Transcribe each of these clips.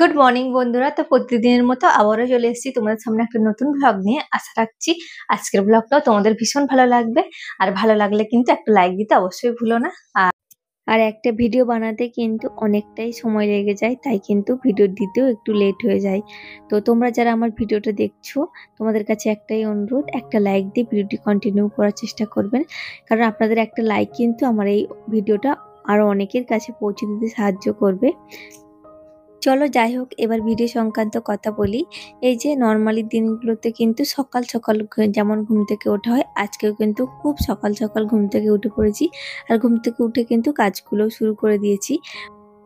Good morning বন্ধুরা। তো প্রতিদিনের মতো আবারও চলে এসেছি তোমাদের সামনে একটা নতুন ব্লগ নিয়ে। আশা রাখছি আজকের ব্লগটাও তোমাদের ভীষণ ভালো লাগবে। আর ভালো লাগলে কিন্তু একটা লাইক দিতে অবশ্যই ভুলো না। আর একটা ভিডিও বানাতে কিন্তু অনেকটাই সময় লেগে যায়, তাই কিন্তু ভিডিও দিতেও একটু লেট হয়ে যায়। তো তোমরা যারা আমার ভিডিওটা দেখছো, তোমাদের কাছে একটাই অনুরোধ, একটা লাইক দিয়ে ভিডিওটি কন্টিনিউ করার চেষ্টা করবেন। কারণ আপনাদের একটা লাইক কিন্তু আমার এই ভিডিওটা আরও অনেকের কাছে পৌঁছে দিতে সাহায্য করবে। চলো যাই হোক, এবার ভিডিও সংক্রান্ত কথা বলি। এই যে নর্মালি দিনগুলোতে কিন্তু সকাল সকাল যেমন ঘুম থেকে ওঠা হয়, আজকেও কিন্তু খুব সকাল সকাল ঘুম থেকে উঠে পড়েছি। আর ঘুম থেকে উঠে কিন্তু কাজগুলো শুরু করে দিয়েছি।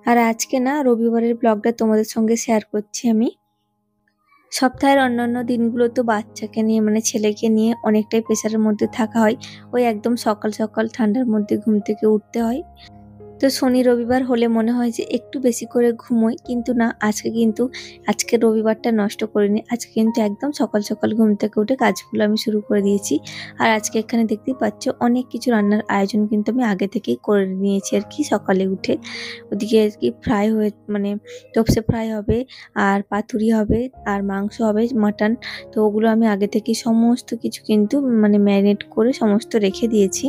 আর আজকে না রবিবারের ব্লগটা তোমাদের সঙ্গে শেয়ার করছি আমি। সপ্তাহের অন্যান্য দিনগুলো তো বাচ্চাকে নিয়ে মানে ছেলেকে নিয়ে অনেকটাই প্রেশারের মধ্যে থাকা হয়। ওই একদম সকাল সকাল ঠান্ডার মধ্যে ঘুম থেকে উঠতে হয়। তো শনি রবিবার হলে মনে হয় যে একটু বেশি করে ঘুমোই, কিন্তু না, আজকে রবিবারটা নষ্ট করিনি। আজকে কিন্তু একদম সকাল সকাল ঘুম থেকে উঠে কাজগুলো আমি শুরু করে দিয়েছি। আর আজকে এখানে দেখতেই পাচ্ছ অনেক কিছু রান্নার আয়োজন কিন্তু আমি আগে থেকেই করে নিয়েছি আর কি। সকালে উঠে ওদিকে আর কি ফ্রাই হয়ে মানে তোপসে ফ্রাই হবে, আর পাতুরি হবে, আর মাংস হবে মাটন। তো ওগুলো আমি আগে থেকে সমস্ত কিছু কিন্তু মানে ম্যারিনেট করে সমস্ত রেখে দিয়েছি।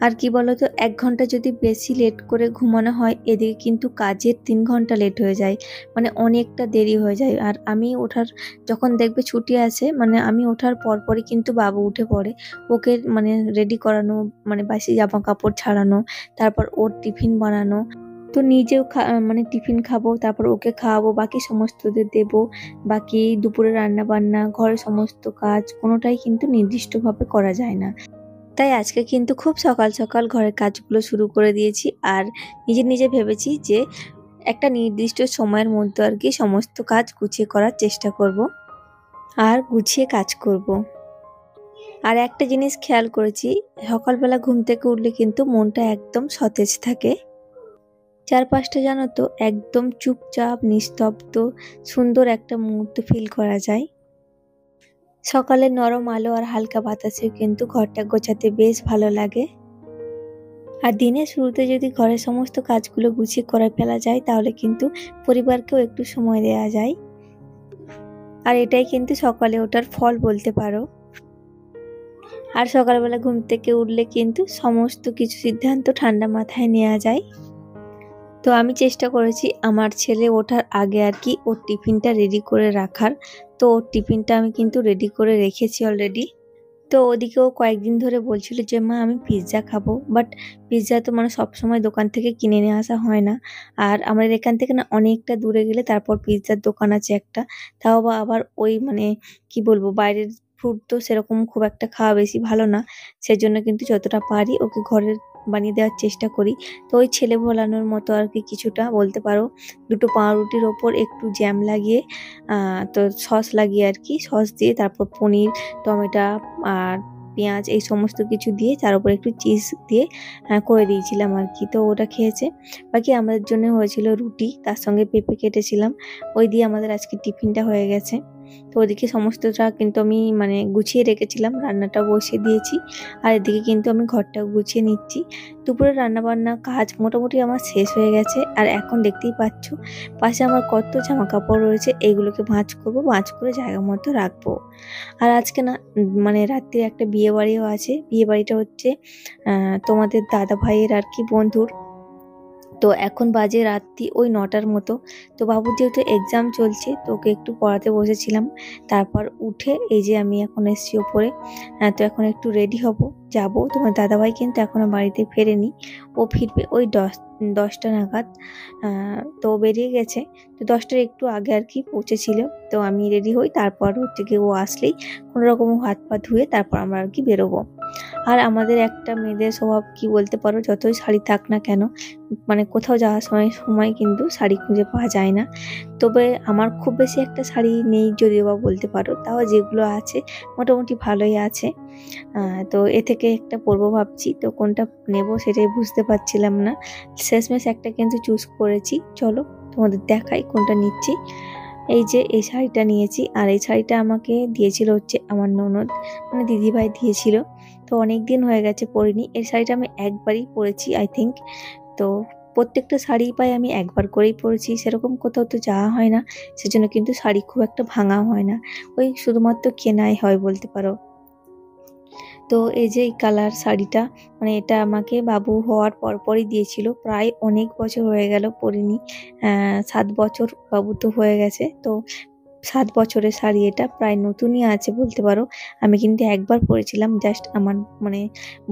আর কি বলতো, 1 ঘন্টা যদি বেশি লেট করে ঘুমানো হয়, এদিকে কিন্তু কাজের 3 ঘন্টা লেট হয়ে যায়, মানে অনেকটা দেরি হয়ে যায়। আর আমি ওঠার যখন দেখবে ছুটি আছে, মানে আমি ওঠার পরপরই কিন্তু বাবু উঠে পড়ে। ওকে মানে রেডি করানো, মানে বাসি জামা কাপড় ছাড়ানো, তারপর ওর টিফিন বানানো। তো নিজেও মানে টিফিন খাবো, তারপর ওকে খাওয়াবো, বাকি সমস্তদের দেবো, বাকি দুপুরে রান্না বান্না, ঘরের সমস্ত কাজ কোনোটাই কিন্তু নির্দিষ্টভাবে করা যায় না। তাই আজকে কিন্তু খুব সকাল সকাল ঘরের কাজগুলো শুরু করে দিয়েছি। আর নিজে নিজে ভেবেছি যে একটা নির্দিষ্ট সময়ের মধ্যে আর কি সমস্ত কাজ গুছিয়ে করার চেষ্টা করব আর গুছিয়ে কাজ করব। আর একটা জিনিস খেয়াল করেছি, সকালবেলা ঘুম থেকে উঠলে কিন্তু মনটা একদম সতেজ থাকে। চারপাশটা জানো তো একদম চুপচাপ নিস্তব্ধ, সুন্দর একটা মুহূর্ত ফিল করা যায়। সকালের নরম আলো আর হালকা বাতাসে কিন্তু ঘরটা গোছাতে বেশ ভালো লাগে। আর দিনের শুরুতে যদি ঘরের সমস্ত কাজগুলো গুছিয়ে করে ফেলা যায়, তাহলে কিন্তু পরিবারকেও একটু সময় দেওয়া যায়। আর এটাই কিন্তু সকালে ওঠার ফল বলতে পারো। আর সকালবেলা ঘুম থেকে উঠলে কিন্তু সমস্ত কিছু সিদ্ধান্ত ঠান্ডা মাথায় নেওয়া যায়। তো আমি চেষ্টা করেছি আমার ছেলে ওঠার আগে আর কি ওর টিফিনটা রেডি করে রাখার। তো ওর টিফিনটা আমি কিন্তু রেডি করে রেখেছি অলরেডি। তো ওদিকেও কয়েকদিন ধরে বলছিল যে মা আমি পিৎজা খাবো, বাট পিৎজা তো মানে সবসময় দোকান থেকে কিনে নিয়ে আসা হয় না। আর আমাদের এখান থেকে না অনেকটা দূরে গেলে তারপর পিৎজার দোকান আছে একটা। তাও বা আবার ওই মানে কি বলবো, বাইরের ফুড তো সেরকম খুব একটা খাওয়া বেশি ভালো না। সেজন্য কিন্তু যতটা পারি ওকে ঘরের বানিয়ে দেওয়ার চেষ্টা করি। তো ওই ছেলে ভোলানোর মতো আর কি কিছুটা বলতে পারো। দুটো পাউরুটির ওপর একটু জ্যাম লাগিয়ে তো সস লাগিয়ে আর কি, সস দিয়ে তারপর পনির, টমেটো আর পেঁয়াজ এই সমস্ত কিছু দিয়ে তার উপর একটু চিজ দিয়ে করে দিয়েছিলাম আর কি। তো ওটা খেয়েছে। বাকি আমাদের জন্য হয়েছিল রুটি, তার সঙ্গে পেঁপে কেটেছিলাম। ওই দিয়ে আমাদের আজকে টিফিনটা হয়ে গেছে। তো ওদিকে সমস্তটা কিন্তু আমি মানে গুছিয়ে রেখেছিলাম, রান্নাটা বসিয়ে দিয়েছি। আর এদিকে কিন্তু আমি ঘরটাও গুছিয়ে নিচ্ছি। দুপুরে রান্নাবান্না কাজ মোটামুটি আমার শেষ হয়ে গেছে। আর এখন দেখতেই পাচ্ছ পাশে আমার কত জামা কাপড় রয়েছে, এইগুলোকে ভাঁজ করব, ভাঁজ করে জায়গা মতো রাখবো। আর আজকে না মানে রাত্রে একটা বিয়ে বাড়িও আছে। বিয়ে বাড়িটা হচ্ছে তোমাদের দাদা ভাইয়ের আর কি বন্ধুর। তো এখন বাজে রাত্রি ওই 9টার মতো। তো বাবুর যেহেতু এক্সাম চলছে, তো ওকে একটু পড়াতে বসেছিলাম। তারপর উঠে এই যে আমি এখন এসছি ওপরে। তো এখন একটু রেডি হব, যাব। তোমার দাদাভাই কিন্তু এখনো বাড়িতে ফেরেনি, ও ফিরবে ওই 10টা নাগাদ। তো বেরিয়ে গেছে। তো 10টার একটু আগে আর কি পৌঁছেছিল। তো আমি রেডি হই, তারপর হচ্ছে কি ও আসলেই কোনো রকম হাত পা ধুয়ে তারপর আমরা আর কি বেরোবো। আর আমাদের একটা মেয়েদের স্বভাব কি বলতে পারো, যতই শাড়ি থাক না কেন মানে কোথাও যাওয়ার সময় কিন্তু শাড়ি খুঁজে পাওয়া যায় না। তবে আমার খুব বেশি একটা শাড়ি নেই যদিও বা বলতে পারো, তাও যেগুলো আছে মোটামুটি ভালোই আছে। তো এ থেকে একটা পরবো ভাবছি, তো কোনটা নেব সেটাই বুঝতে পারছিলাম না। শেষমেশ একটা কিন্তু চুজ করেছি, চলো তোমাদের দেখাই কোনটা নিচ্ছি। এই যে এই শাড়িটা নিয়েছি, আর এই শাড়িটা আমাকে দিয়েছিল হচ্ছে আমার ননদ, মানে দিদিভাই দিয়েছিল। তো অনেক দিন হয়ে গেছে পরিনি, এই শাড়িটা আমি একবারই পরেছি আই থিঙ্ক। তো প্রত্যেকটা শাড়ি পাই আমি একবার করেই পরেছি, সেরকম কোথাও তো যাওয়া হয় না, সেজন্য কিন্তু শাড়ি খুব একটা ভাঙা হয় না, ওই শুধুমাত্র কেনাই হয় বলতে পারো। তো এই যে এই কালার শাড়িটা, মানে এটা আমাকে বাবু হওয়ার পরপরই দিয়েছিল, প্রায় অনেক বছর হয়ে গেল পরিনি। 7 বছর বাবু তো হয়ে গেছে, তো 7 বছরের শাড়ি, এটা প্রায় নতুনই আছে বলতে পারো। আমি কিন্তু একবার পরেছিলাম, জাস্ট আমার মানে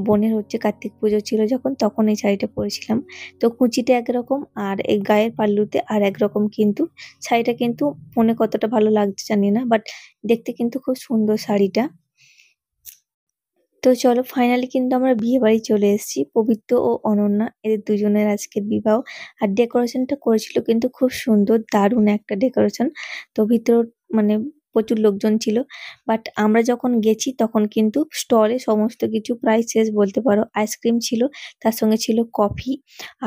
বোনের হচ্ছে কার্তিক পুজো ছিল যখন, তখন এই শাড়িটা পরেছিলাম। তো কুচিটা একরকম আর এই গায়ের পাল্লুতে আর একরকম, কিন্তু শাড়িটা কিন্তু ফোনে কতটা ভালো লাগছে জানি না, বাট দেখতে কিন্তু খুব সুন্দর শাড়িটা। তো চলো ফাইনালি কিন্তু আমরা বিয়ে বাড়ি চলে এসেছি, পবিত্র ও অনন্যা এদের দুজনের আজকের বিবাহ। আর ডেকোরেশনটা করেছিল কিন্তু খুব সুন্দর, দারুণ একটা ডেকোরেশন। তো ভিতর মানে প্রচুর লোকজন ছিল, বাট আমরা যখন গেছি তখন কিন্তু স্টলে সমস্ত কিছু প্রায় শেষ বলতে পারো। আইসক্রিম ছিল, তার সঙ্গে ছিল কফি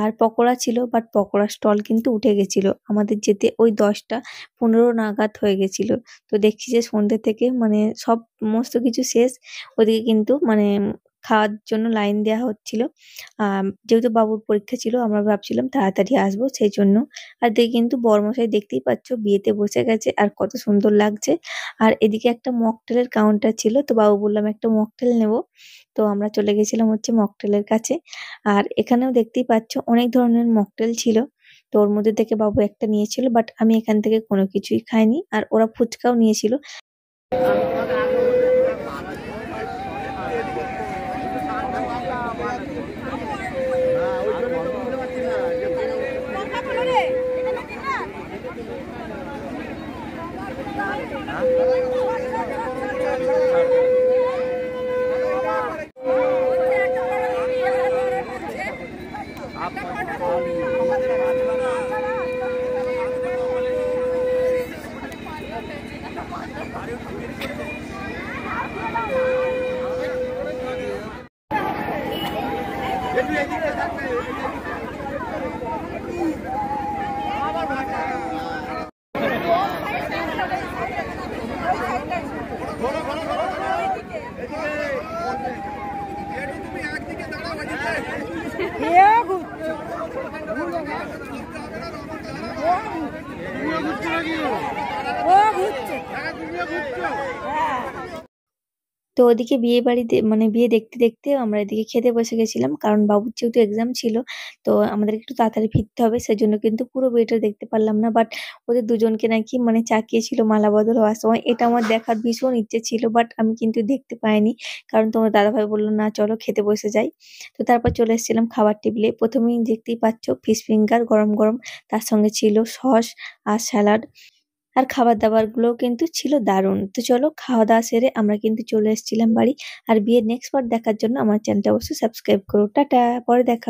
আর পকোড়া ছিল, বাট পকোড়া স্টল কিন্তু উঠে গেছিল আমাদের যেতে ওই 10টা 15 নাগাদ হয়ে গেছিল। তো দেখছি যে সন্ধ্যে থেকে মানে সমস্ত কিছু শেষ, ওদিকে কিন্তু মানে খাওয়ার জন্য লাইন দেওয়া হচ্ছিল। যেহেতু বাবুর পরীক্ষা ছিল আমরা ভাবছিলাম তাড়াতাড়ি আসবো সেই জন্য। আর দেখি কিন্তু বরমশাই দেখতেই পাচ্ছ বিয়েতে বসে গেছে, আর কত সুন্দর লাগছে। আর এদিকে একটা মকটেলের কাউন্টার ছিল, তো বাবু বললাম একটা মকটেল নেব, তো আমরা চলে গেছিলাম হচ্ছে মকটেলের কাছে। আর এখানেও দেখতেই পাচ্ছ অনেক ধরনের মকটেল ছিল, তো ওর মধ্যে থেকে বাবু একটা নিয়েছিল, বাট আমি এখান থেকে কোনো কিছুই খাইনি। আর ওরা ফুচকাও নিয়েছিল। তো ওদিকে বিয়ে বাড়িতে মানে বিয়ে দেখতে দেখতে আমরা এদিকে খেতে বসে গেছিলাম, কারণ বাবুর যেহেতু এক্সাম ছিল, তো আমাদের একটু তাড়াতাড়ি ফিরতে হবে, সেজন্য কিন্তু পুরো বিয়েটা দেখতে পারলাম না। বাট ওদের দুজনকে নাকি মানে চাকিয়েছিল মালা বদল হওয়ার সময়, এটা আমার দেখার ভীষণ ইচ্ছে ছিল, বাট আমি কিন্তু দেখতে পাইনি, কারণ তোমার দাদাভাই বললো না চলো খেতে বসে যাই। তো তারপর চলে এসেছিলাম খাবার টেবিলে। প্রথমেই দেখতেই পাচ্ছ ফিশ ফিঙ্গার গরম গরম, তার সঙ্গে ছিল সস আর স্যালাড। আর খাবার দাবার গুলোও কিন্তু ছিল দারুণ। তো চলো খাওয়া দাওয়া সেরে আমরা কিন্তু চলে এসেছিলাম বাড়ি। আর বিয়ের নেক্সট পার্ট দেখার জন্য আমার চ্যানেলটা অবশ্যই সাবস্ক্রাইব করো। টাটা, পরে দেখা।